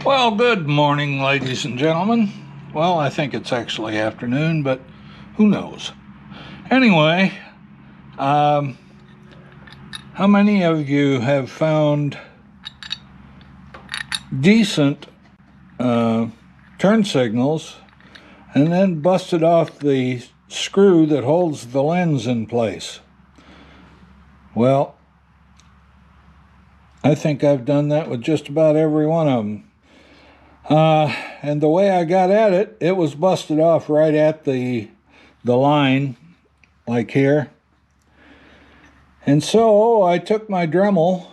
Well, good morning, ladies and gentlemen. Well, I think it's actually afternoon, but who knows? Anyway, how many of you have found decent turn signals and then busted off the screw that holds the lens in place? Well, I think I've done that with just about every one of them. And the way I got at it, it was busted off right at the line, like here. And so I took my Dremel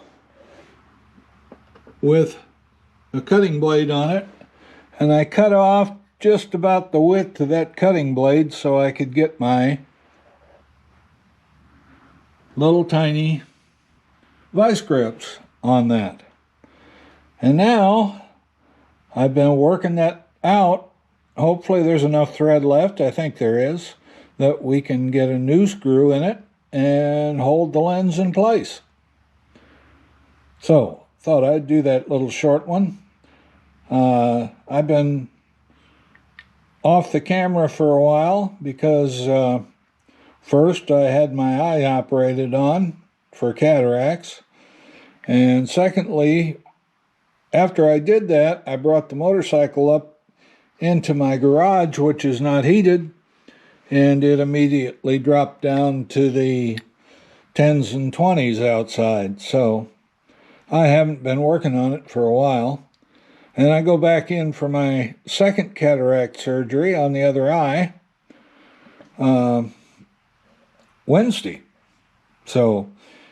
with a cutting blade on it, and I cut off just about the width of that cutting blade so I could get my little tiny vice grips on that. And now I've been working that out. Hopefully there's enough thread left, I think there is, that we can get a new screw in it and hold the lens in place. So, thought I'd do that little short one. I've been off the camera for a while because first I had my eye operated on for cataracts, and secondly, after I did that, I brought the motorcycle up into my garage, which is not heated, and it immediately dropped down to the 10s and 20s outside. So I haven't been working on it for a while. And I go back in for my second cataract surgery on the other eye Wednesday. So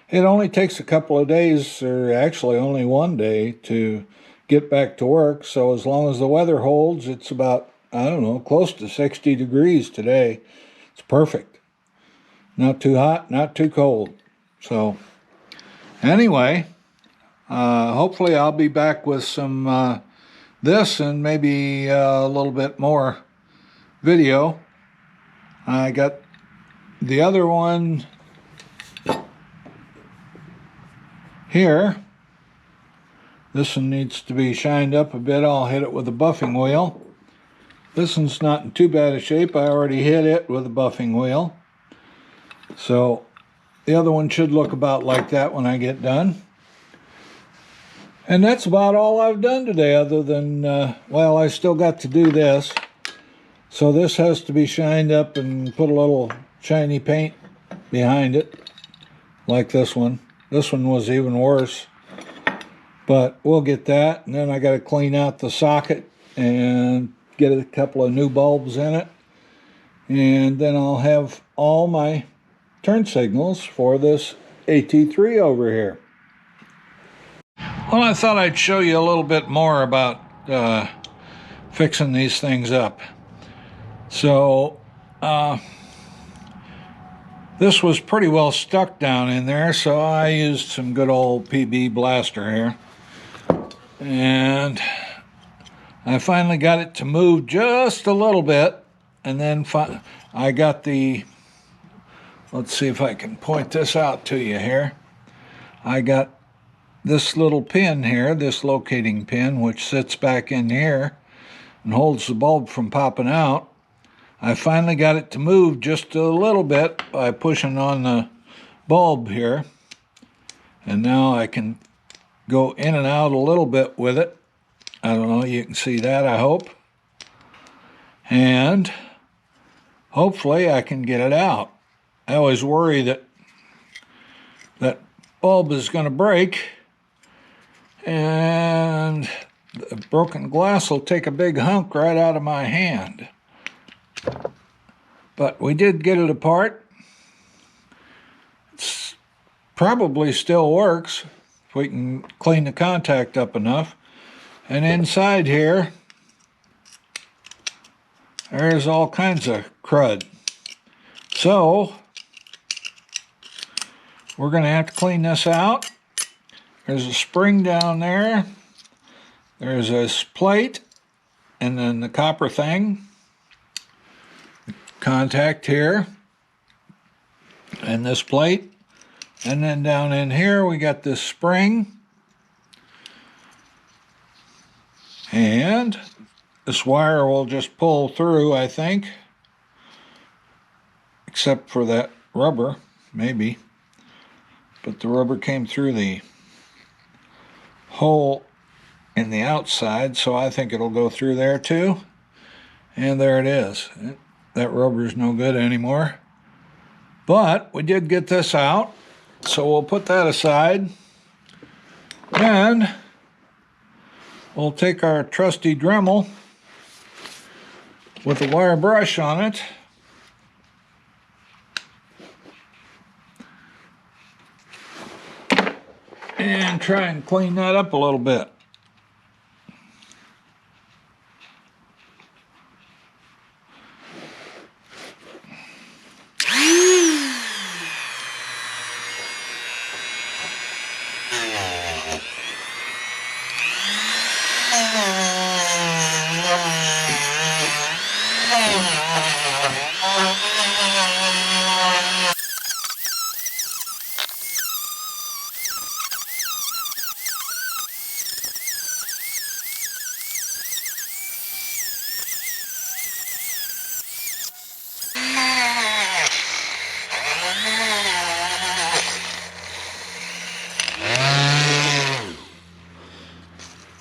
it only takes a couple of days, or actually only one day, to get back to work. So as long as the weather holds, it's about, I don't know, close to 60 degrees today. It's perfect. Not too hot, not too cold. So anyway, hopefully I'll be back with some this and maybe a little bit more video. I got the other one here. This one needs to be shined up a bit. I'll hit it with a buffing wheel. This one's not in too bad a shape. I already hit it with a buffing wheel. So the other one should look about like that when I get done. And that's about all I've done today, other than, well, I still got to do this. So this has to be shined up and put a little shiny paint behind it, like this one. This one was even worse, but we'll get that. And then I got to clean out the socket and get a couple of new bulbs in it. And then I'll have all my turn signals for this AT3 over here. Well, I thought I'd show you a little bit more about fixing these things up. So, this was pretty well stuck down in there, so I used some good old PB blaster here. And I finally got it to move just a little bit, and then I got the, let's see if I can point this out to you here. I got this little pin here, this locating pin, which sits back in here and holds the bulb from popping out. I finally got it to move just a little bit by pushing on the bulb here. And now I can go in and out a little bit with it. I don't know, you can see that, I hope. And hopefully I can get it out. I always worry that that bulb is going to break, and the broken glass will take a big hunk right out of my hand. But we did get it apart. It probably still works if we can clean the contact up enough. And inside here, there's all kinds of crud. So we're going to have to clean this out. There's a spring down there. There's this plate, and then the copper thing. Contact here, and this plate. And then down in here we got this spring. And this wire will just pull through, I think, except for that rubber, maybe. But the rubber came through the hole in the outside, so I think it'll go through there too. And there it is. That rubber's no good anymore. But we did get this out, so we'll put that aside. And we'll take our trusty Dremel with a wire brush on it and try and clean that up a little bit.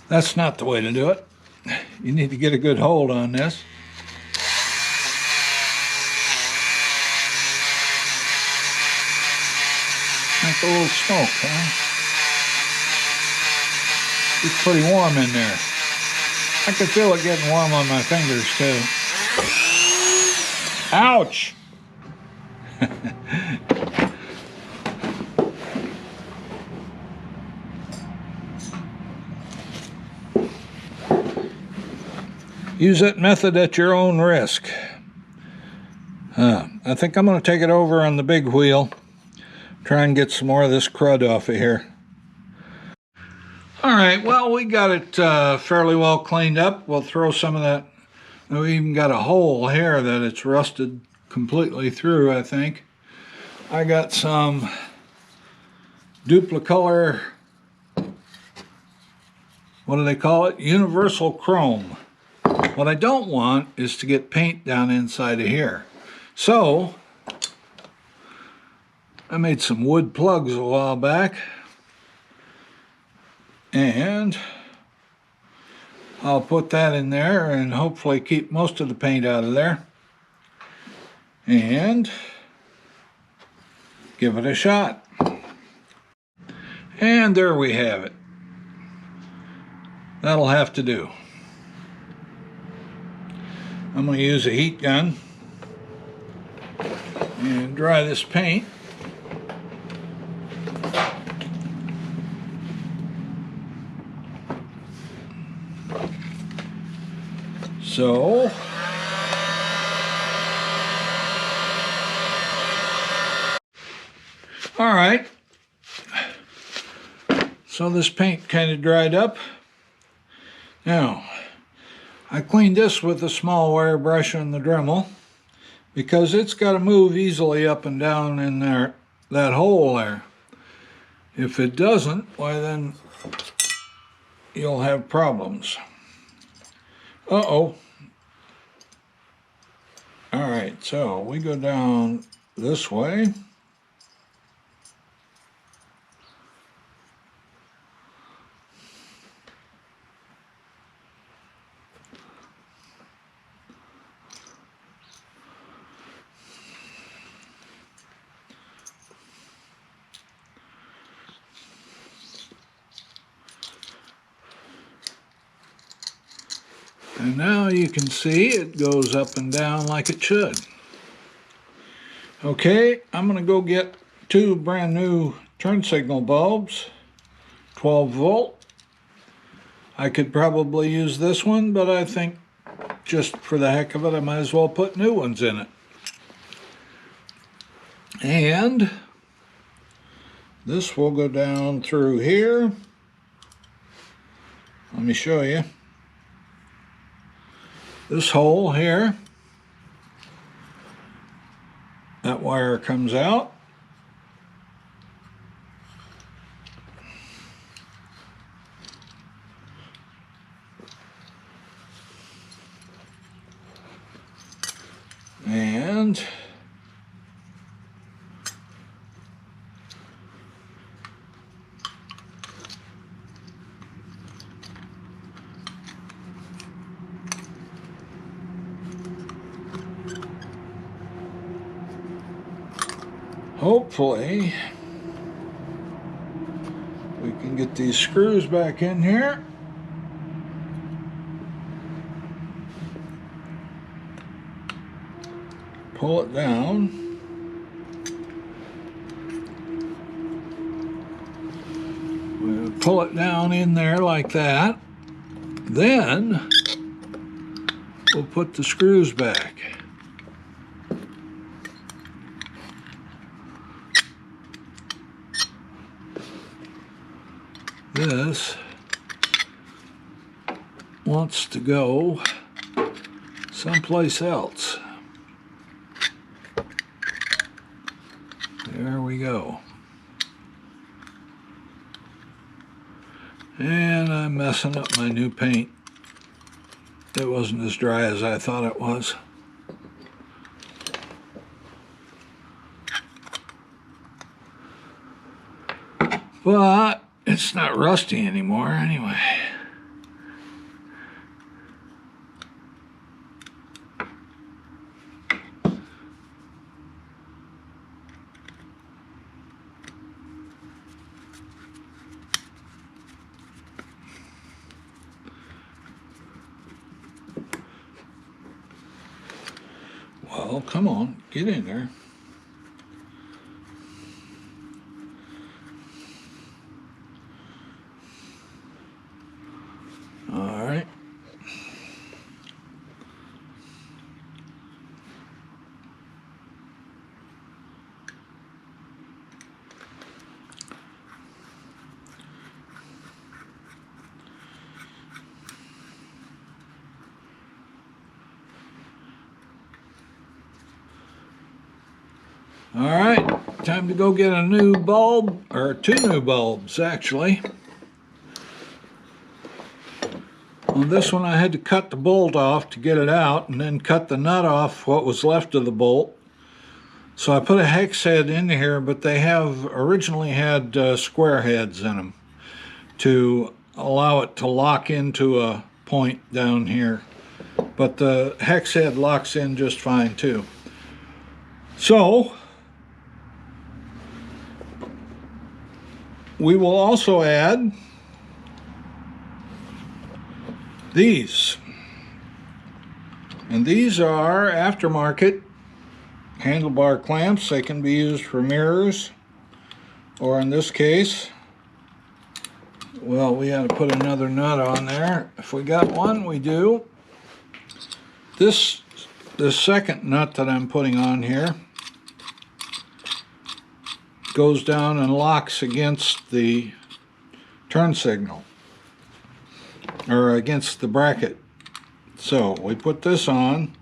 That's not the way to do it. You need to get a good hold on this. Like a little smoke, huh? It's pretty warm in there. I can feel it getting warm on my fingers too. Ouch! Use that method at your own risk. I think I'm going to take it over on the big wheel. Try and get some more of this crud off of here. Alright, well, we got it fairly well cleaned up. We'll throw some of that. We even got a hole here that it's rusted completely through, I think. I got some duplicolor, what do they call it? Universal chrome. What I don't want is to get paint down inside of here. So, I made some wood plugs a while back. And I'll put that in there and hopefully keep most of the paint out of there. And give it a shot. And there we have it. That'll have to do. I'm going to use a heat gun and dry this paint. So, all right. So this paint kind of dried up. Now, I cleaned this with a small wire brush on the Dremel because it's got to move easily up and down in there, that hole there. If it doesn't, why then you'll have problems. Uh-oh. All right, so we go down this way. And now you can see it goes up and down like it should. Okay, I'm going to go get 2 brand new turn signal bulbs, 12 volt. I could probably use this one, but I think just for the heck of it, I might as well put new ones in it. And this will go down through here. Let me show you. This hole here, that wire comes out. hopefully we can get these screws back in here. Pull it down. We'll pull it down in there like that. Then we'll put the screws back. This wants to go someplace else. There we go. And I'm messing up my new paint. It wasn't as dry as I thought it was. But it's not rusty anymore anyway. Well, come on, get in there. All right. All right, time to go get a new bulb, or two new bulbs actually. On this one I had to cut the bolt off to get it out and then cut the nut off what was left of the bolt. So I put a hex head in here, but they have originally had square heads in them to allow it to lock into a point down here. But the hex head locks in just fine too. So we will also add these. And these are aftermarket handlebar clamps. They can be used for mirrors, or in this case, well, we had to put another nut on there. If we got one, we do. The second nut that I'm putting on here goes down and locks against the turn signal, or against the bracket. So we put this on.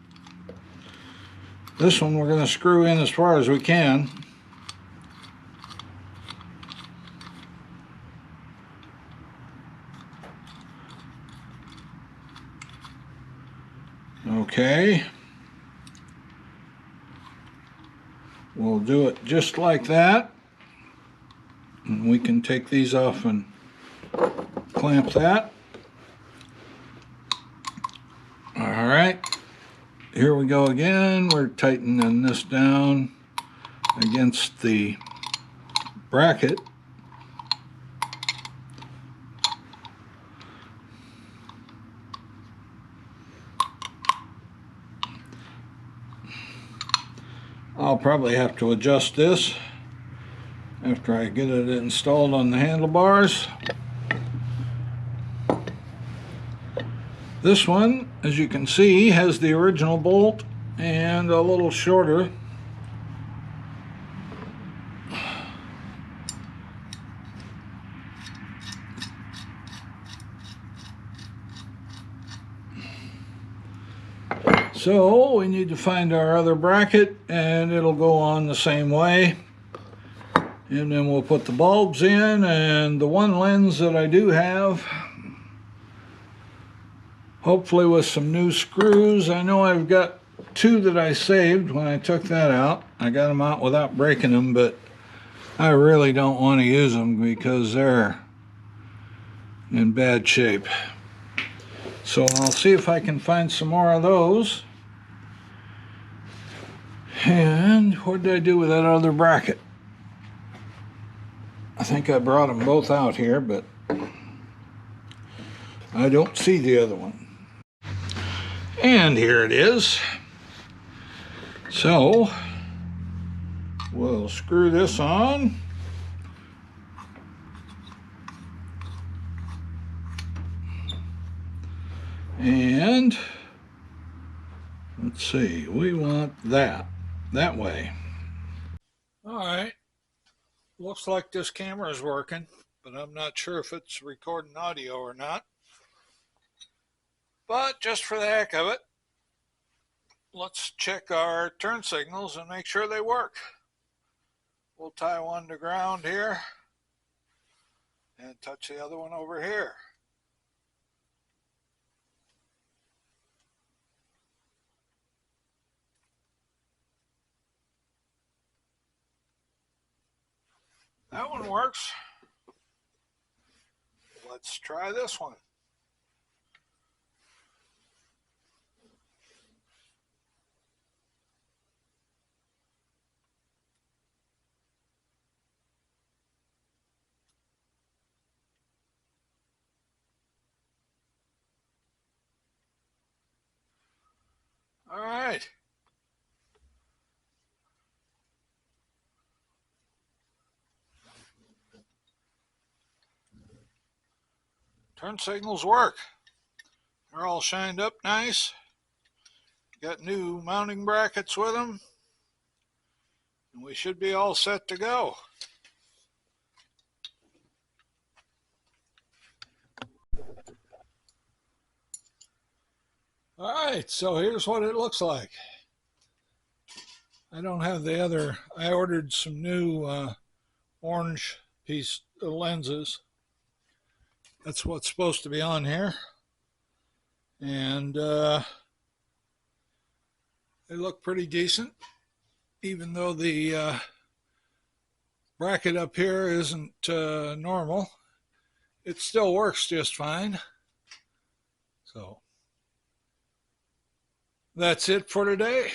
This one we're going to screw in as far as we can. Okay. We'll do it just like that. And we can take these off and clamp that. All right, here we go again. We're tightening this down against the bracket. I'll probably have to adjust this after I get it installed on the handlebars. This one, as you can see, has the original bolt and a little shorter. So we need to find our other bracket, and it'll go on the same way. And then we'll put the bulbs in, and the one lens that I do have, hopefully with some new screws. I know I've got two that I saved when I took that out. I got them out without breaking them, but I really don't want to use them because they're in bad shape. So I'll see if I can find some more of those. And what did I do with that other bracket? I think I brought them both out here, but I don't see the other one. And here it is. So we'll screw this on. And let's see, we want that way. All right, looks like this camera is working, but I'm not sure if it's recording audio or not. But just for the heck of it, let's check our turn signals and make sure they work. We'll tie one to ground here and touch the other one over here. That one works. Let's try this one. All right. Turn signals work. They're all shined up nice. Got new mounting brackets with them. And we should be all set to go. All right, so here's what it looks like. I don't have the other. I ordered some new orange piece lenses. That's what's supposed to be on here. And they look pretty decent, even though the bracket up here isn't normal. It still works just fine. So that's it for today.